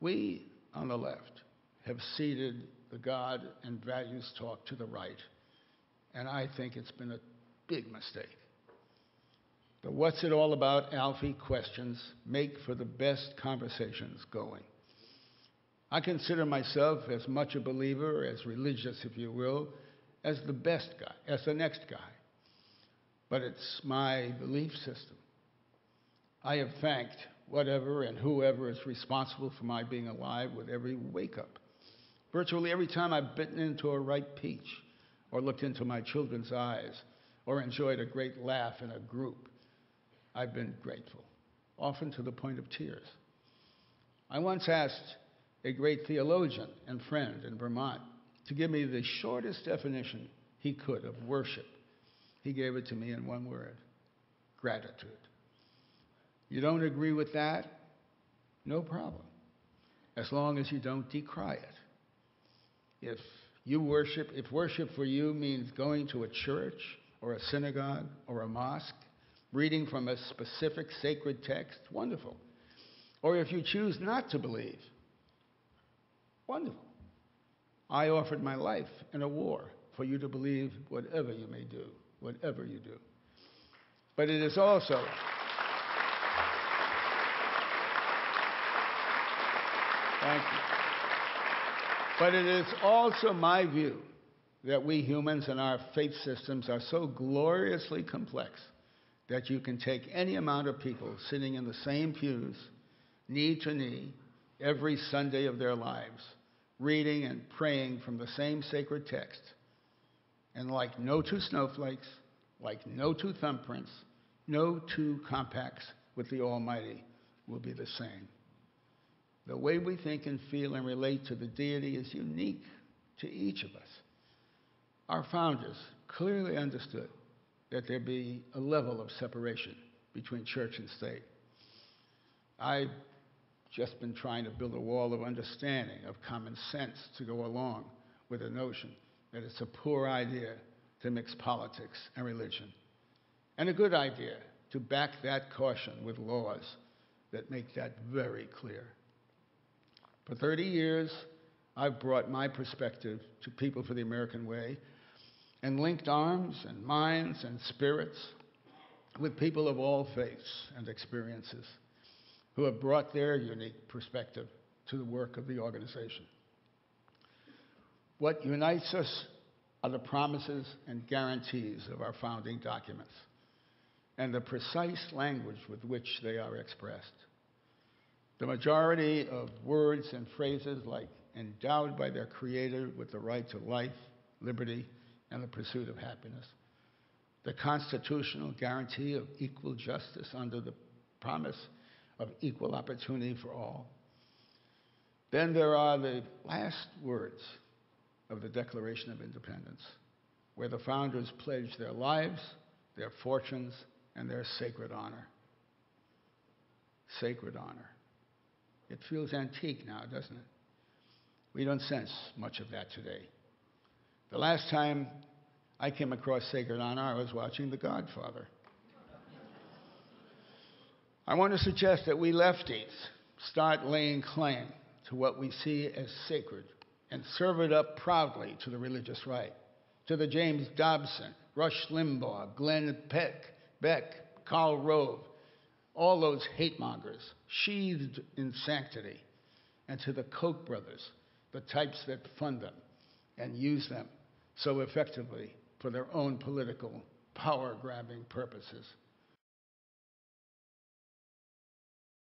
We, on the left, have ceded the God and values talk to the right, and I think it's been a big mistake. The what's it all about, Alfie questions make for the best conversations going. I consider myself as much a believer, as religious, if you will, as the best guy, as the next guy. But it's my belief system. I have thanked whatever and whoever is responsible for my being alive with every wake-up. Virtually every time I've bitten into a ripe peach, or looked into my children's eyes, or enjoyed a great laugh in a group, I've been grateful, often to the point of tears. I once asked a great theologian and friend in Vermont to give me the shortest definition he could of worship. He gave it to me in one word: gratitude. You don't agree with that? No problem, as long as you don't decry it. If worship for you means going to a church or a synagogue or a mosque, reading from a specific sacred text, wonderful. Or if you choose not to believe, wonderful. I offered my life in a war for you to believe whatever you may do, whatever you do. But it is also thank you. But it is also my view that we humans and our faith systems are so gloriously complex that you can take any amount of people sitting in the same pews, knee to knee, every Sunday of their lives, reading and praying from the same sacred text, and like no two snowflakes, like no two thumbprints, no two compacts with the Almighty will be the same. The way we think and feel and relate to the deity is unique to each of us. Our founders clearly understood that there be a level of separation between church and state. I've just been trying to build a wall of understanding, of common sense to go along with the notion that it's a poor idea to mix politics and religion, and a good idea to back that caution with laws that make that very clear. For 30 years, I've brought my perspective to People for the American Way and linked arms and minds and spirits with people of all faiths and experiences who have brought their unique perspective to the work of the organization. What unites us are the promises and guarantees of our founding documents and the precise language with which they are expressed. The majority of words and phrases like endowed by their creator with the right to life, liberty, and the pursuit of happiness. The constitutional guarantee of equal justice under the promise of equal opportunity for all. Then there are the last words of the Declaration of Independence, where the founders pledged their lives, their fortunes, and their sacred honor. Sacred honor. It feels antique now, doesn't it? We don't sense much of that today. The last time I came across sacred honor, I was watching The Godfather. I want to suggest that we lefties start laying claim to what we see as sacred and serve it up proudly to the religious right, to the James Dobson, Rush Limbaugh, Glenn Beck, Karl Rove, all those hate mongers sheathed in sanctity, and to the Koch brothers, the types that fund them and use them so effectively for their own political power-grabbing purposes.